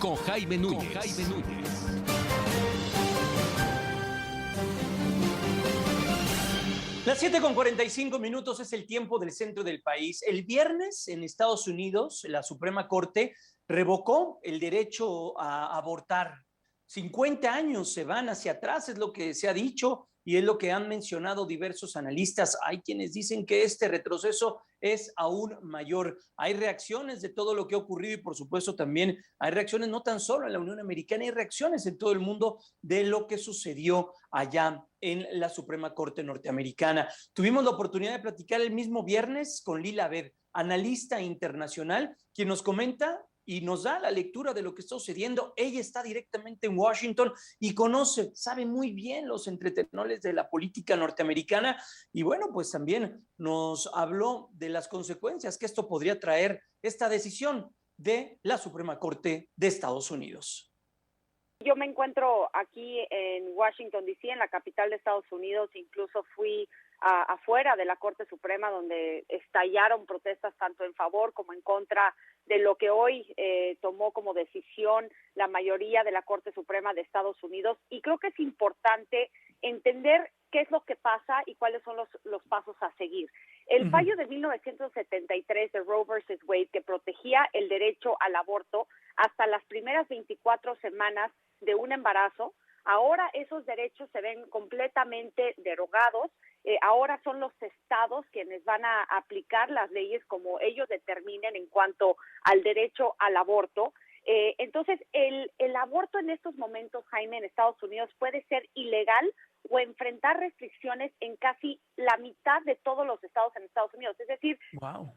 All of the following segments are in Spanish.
con Jaime Núñez. Las 7:45 es el tiempo del centro del país. El viernes en Estados Unidos, la Suprema Corte revocó el derecho a abortar. 50 años se van hacia atrás, es lo que se ha dicho y es lo que han mencionado diversos analistas. Hay quienes dicen que este retroceso es aún mayor. Hay reacciones de todo lo que ha ocurrido y por supuesto también hay reacciones no tan solo en la Unión Americana, hay reacciones en todo el mundo de lo que sucedió allá en la Suprema Corte norteamericana. Tuvimos la oportunidad de platicar el mismo viernes con Lila Abed, analista internacional, quien nos comenta y nos da la lectura de lo que está sucediendo. Ella está directamente en Washington y conoce, sabe muy bien los entretenores de la política norteamericana y bueno, pues también nos habló de las consecuencias que esto podría traer esta decisión de la Suprema Corte de Estados Unidos. Yo me encuentro aquí en Washington, D.C., en la capital de Estados Unidos. Incluso fui afuera de la Corte Suprema, donde estallaron protestas tanto en favor como en contra de lo que hoy tomó como decisión la mayoría de la Corte Suprema de Estados Unidos. Y creo que es importante entender qué es lo que pasa y cuáles son los pasos a seguir. El fallo de 1973 de Roe versus Wade, que protegía el derecho al aborto hasta las primeras 24 semanas de un embarazo, ahora esos derechos se ven completamente derogados. Ahora son los estados quienes van a aplicar las leyes como ellos determinen en cuanto al derecho al aborto. Entonces, el aborto en estos momentos, Jaime, en Estados Unidos puede ser ilegal o enfrentar restricciones en casi la mitad de todos los estados en Estados Unidos, es decir,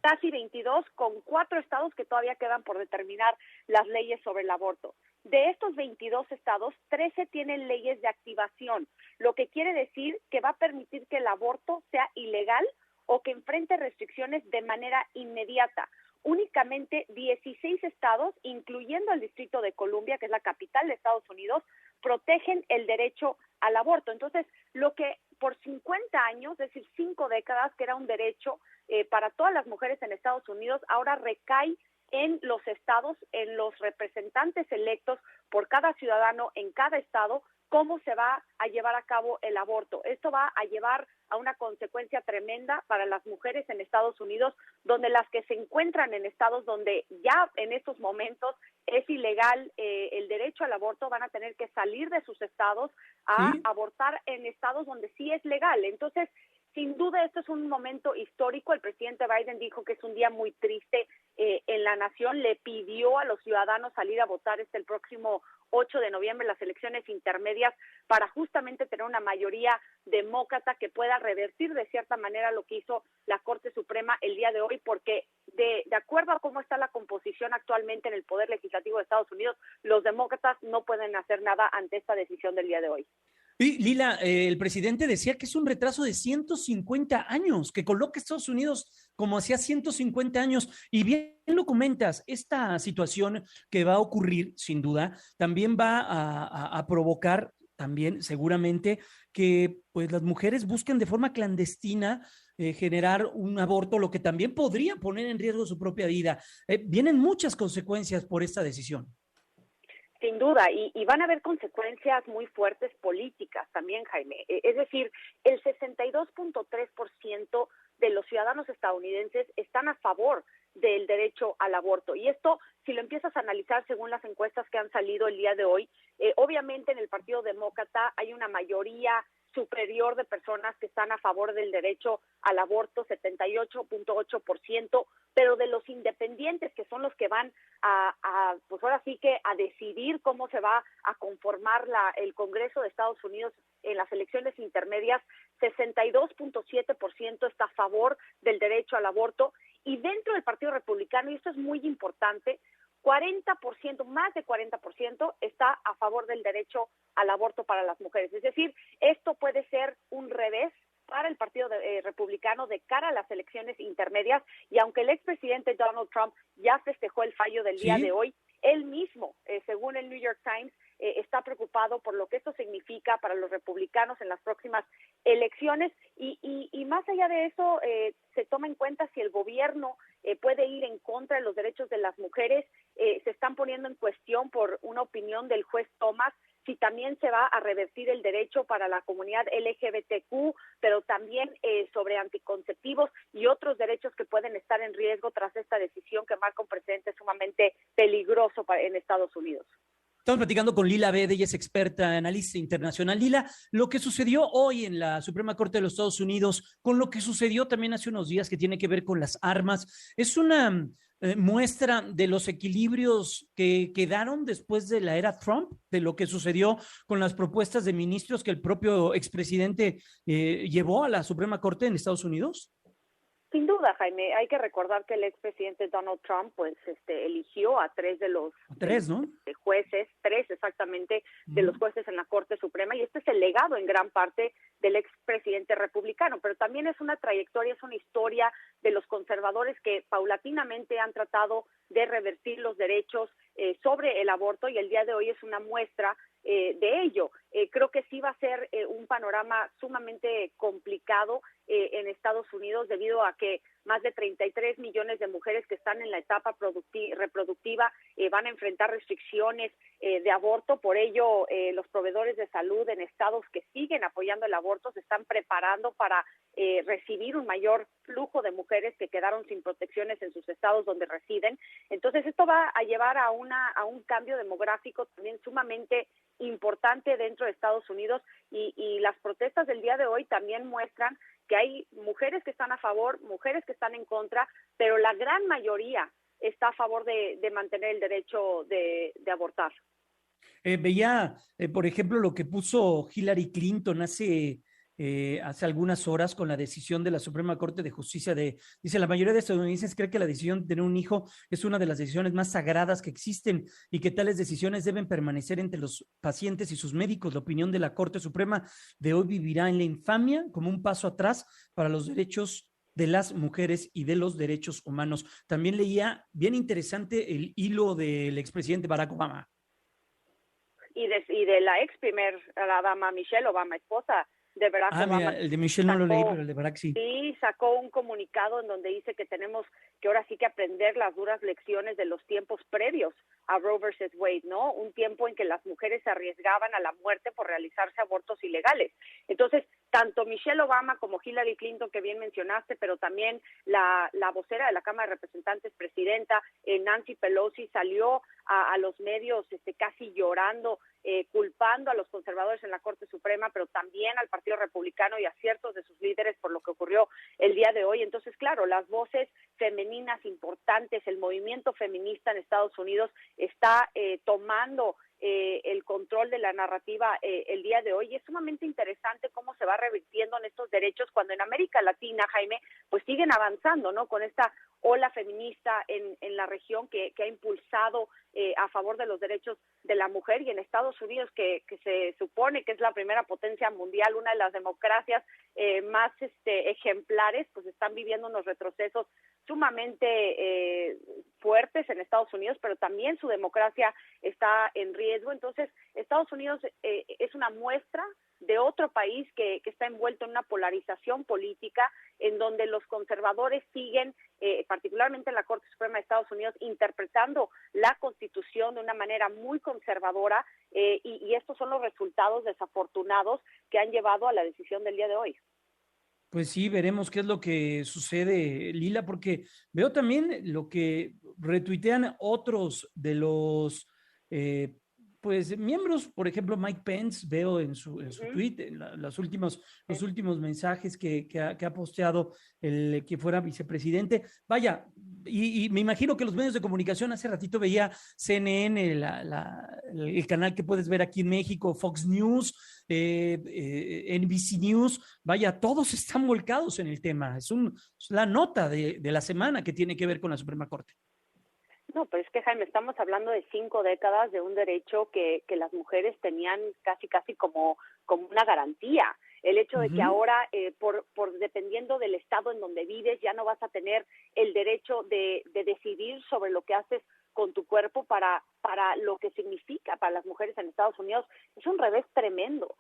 casi 22, con 4 estados que todavía quedan por determinar las leyes sobre el aborto. De estos 22 estados, 13 tienen leyes de activación, lo que quiere decir que va a permitir que el aborto sea ilegal o que enfrente restricciones de manera inmediata. Únicamente 16 estados, incluyendo el Distrito de Columbia, que es la capital de Estados Unidos, protegen el derecho al aborto. Entonces, lo que por 50 años, es decir, 5 décadas, que era un derecho para todas las mujeres en Estados Unidos, ahora recae en los estados, en los representantes electos por cada ciudadano en cada estado, cómo se va a llevar a cabo el aborto. Esto va a llevar a una consecuencia tremenda para las mujeres en Estados Unidos, donde las que se encuentran en estados donde ya en estos momentos es ilegal el derecho al aborto, van a tener que salir de sus estados a abortar en estados donde sí es legal. Entonces, sin duda, esto es un momento histórico. El presidente Biden dijo que es un día muy triste en la nación. Le pidió a los ciudadanos salir a votar el próximo 8 de noviembre, las elecciones intermedias, para justamente tener una mayoría demócrata que pueda revertir de cierta manera lo que hizo la Corte Suprema el día de hoy, porque de acuerdo a cómo está la composición actualmente en el Poder Legislativo de Estados Unidos, los demócratas no pueden hacer nada ante esta decisión del día de hoy. Y Lila, el presidente decía que es un retraso de 150 años, que coloca a Estados Unidos como hacía 150 años. Y bien lo comentas, esta situación que va a ocurrir, sin duda, también va a provocar también seguramente que pues las mujeres busquen de forma clandestina generar un aborto, lo que también podría poner en riesgo su propia vida. Vienen muchas consecuencias por esta decisión. Sin duda, y van a haber consecuencias muy fuertes políticas también, Jaime. Es decir, el 62.3% de los ciudadanos estadounidenses están a favor del derecho al aborto. Y esto, si lo empiezas a analizar según las encuestas que han salido el día de hoy, obviamente en el Partido Demócrata hay una mayoría superior de personas que están a favor del derecho al aborto, 78.8%, pero de los independientes, que son los que van pues ahora sí que a decidir cómo se va a conformar el Congreso de Estados Unidos en las elecciones intermedias, 62.7% está a favor del derecho al aborto, y dentro del Partido Republicano, y esto es muy importante, 40%, más de 40% está a favor del derecho al aborto para las mujeres. Es decir, esto puede ser un revés para el Partido Republicano de cara a las elecciones intermedias, y aunque el expresidente Donald Trump ya festejó el fallo del día de hoy, él mismo, según el New York Times, está está preocupado por lo que esto significa para los republicanos en las próximas elecciones y más allá de eso se toma en cuenta si el gobierno puede ir en contra de los derechos de las mujeres. Se están poniendo en cuestión por una opinión del juez Thomas si también se va a revertir el derecho para la comunidad LGBTQ, pero también sobre anticonceptivos y otros derechos que pueden estar en riesgo tras esta decisión que marca un precedente sumamente peligroso en Estados Unidos. Estamos platicando con Lila Bede, ella es experta, analista internacional. Lila, lo que sucedió hoy en la Suprema Corte de los Estados Unidos, con lo que sucedió también hace unos días que tiene que ver con las armas, es una muestra de los equilibrios que quedaron después de la era Trump, de lo que sucedió con las propuestas de ministros que el propio expresidente llevó a la Suprema Corte en Estados Unidos. Sin duda, Jaime, hay que recordar que el expresidente Donald Trump pues eligió a tres de los ¿no? Jueces, tres exactamente de los jueces en la Corte Suprema, y este es el legado en gran parte del expresidente republicano, pero también es una trayectoria, es una historia de los conservadores que paulatinamente han tratado de revertir los derechos sobre el aborto, y el día de hoy es una muestra de ello. Creo que sí va a ser un panorama sumamente complicado en Estados Unidos debido a que más de 33 millones de mujeres que están en la etapa reproductiva van a enfrentar restricciones de aborto. Por ello, los proveedores de salud en estados que siguen apoyando el aborto se están preparando para recibir un mayor flujo de mujeres que quedaron sin protecciones en sus estados donde residen. Entonces, esto va a llevar a un cambio demográfico también sumamente importante dentro de Estados Unidos, y las protestas del día de hoy también muestran que hay mujeres que están a favor, mujeres que están en contra, pero la gran mayoría está a favor de mantener el derecho de abortar. Veía, por ejemplo, lo que puso Hillary Clinton hace algunas horas con la decisión de la Suprema Corte de Justicia dice, la mayoría de estadounidenses cree que la decisión de tener un hijo es una de las decisiones más sagradas que existen y que tales decisiones deben permanecer entre los pacientes y sus médicos. La opinión de la Corte Suprema de hoy vivirá en la infamia como un paso atrás para los derechos de las mujeres y de los derechos humanos. También leía bien interesante el hilo del expresidente Barack Obama. Y de la ex primera dama Michelle Obama, esposa de Barack Obama. Mira, el de Michelle no lo leí, pero el de Barack sí. Sí, sacó un comunicado en donde dice que tenemos que ahora sí que aprender las duras lecciones de los tiempos previos a Roe versus Wade, ¿no? Un tiempo en que las mujeres se arriesgaban a la muerte por realizarse abortos ilegales. Entonces, tanto Michelle Obama como Hillary Clinton, que bien mencionaste, pero también la vocera de la Cámara de Representantes, presidenta Nancy Pelosi, salió a los medios casi llorando, culpando a los conservadores en la Corte Suprema, pero también al Partido Republicano y a ciertos de sus líderes por lo que ocurrió el día de hoy. Entonces, claro, las voces femeninas importantes, el movimiento feminista en Estados Unidos está tomando el control de la narrativa el día de hoy, y es sumamente interesante cómo se va revirtiendo en estos derechos cuando en América Latina, Jaime, pues siguen avanzando, ¿no? Con esta ola feminista en la región que ha impulsado a favor de los derechos de la mujer, y en Estados Unidos que se supone que es la primera potencia mundial, una de las democracias más ejemplares, pues están viviendo unos retrocesos sumamente fuertes en Estados Unidos, pero también su democracia está en riesgo. Entonces, Estados Unidos es una muestra de otro país que está envuelto en una polarización política en donde los conservadores siguen, particularmente en la Corte Suprema de Estados Unidos, interpretando la Constitución de una manera muy conservadora, y estos son los resultados desafortunados que han llevado a la decisión del día de hoy. Pues sí, veremos qué es lo que sucede, Lila, porque veo también lo que retuitean otros de los pues miembros, por ejemplo, Mike Pence, veo en su tweet, en los últimos mensajes que ha posteado el que fuera vicepresidente. Vaya, y me imagino que los medios de comunicación, hace ratito veía CNN, el canal que puedes ver aquí en México, Fox News, NBC News, vaya, todos están volcados en el tema. Es la nota de la semana que tiene que ver con la Suprema Corte. No, pero es que, Jaime, estamos hablando de 5 décadas de un derecho que las mujeres tenían casi como una garantía. El hecho de que ahora, por dependiendo del estado en donde vives, ya no vas a tener el derecho de decidir sobre lo que haces con tu cuerpo para lo que significa para las mujeres en Estados Unidos. Es un revés tremendo.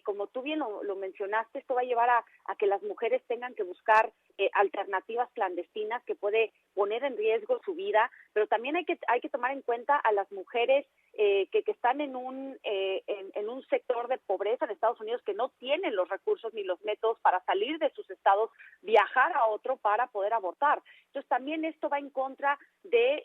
Como tú bien lo mencionaste, esto va a llevar a que las mujeres tengan que buscar alternativas clandestinas que puede poner en riesgo su vida, pero también hay que tomar en cuenta a las mujeres que están en un sector de pobreza en Estados Unidos, que no tienen los recursos ni los métodos para salir de sus estados, viajar a otro para poder abortar. Entonces también esto va en contra de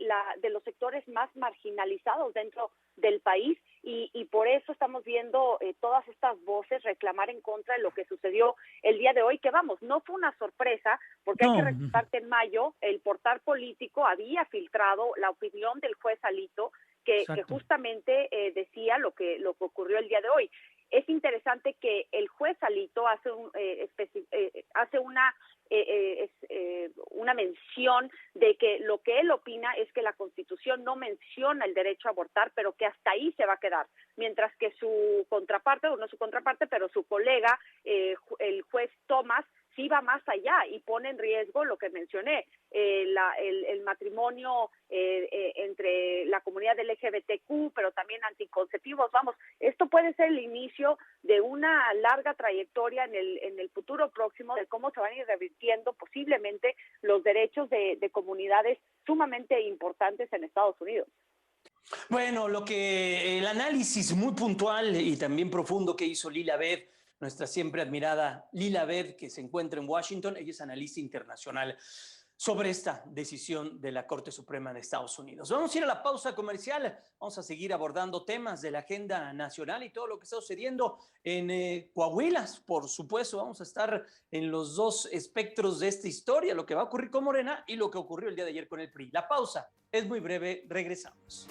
los sectores más marginalizados dentro del país, y por eso estamos viendo todas estas voces reclamar en contra de lo que sucedió el día de hoy, que vamos, no fue una sorpresa, porque hay que recordar que en mayo el portal político había filtrado la opinión del juez Alito, que justamente decía lo que ocurrió el día de hoy. Es interesante que el juez Alito hace una mención de que lo que él opina es que la Constitución no menciona el derecho a abortar, pero que hasta ahí se va a quedar, mientras que su contraparte, o no su contraparte, pero su colega, el juez Thomas, sí va más allá y pone en riesgo lo que mencioné, el matrimonio entre la comunidad LGBTQ, pero también anticonceptivos. Vamos, esto puede ser el inicio de una larga trayectoria en el futuro próximo de cómo se van a ir revirtiendo posiblemente los derechos de comunidades sumamente importantes en Estados Unidos. Bueno, el análisis muy puntual y también profundo que hizo Lila Abed, nuestra siempre admirada Lila Abed, que se encuentra en Washington, ella es analista internacional sobre esta decisión de la Corte Suprema de Estados Unidos. Vamos a ir a la pausa comercial, vamos a seguir abordando temas de la agenda nacional y todo lo que está sucediendo en Coahuila, por supuesto. Vamos a estar en los dos espectros de esta historia, lo que va a ocurrir con Morena y lo que ocurrió el día de ayer con el PRI. La pausa es muy breve, regresamos.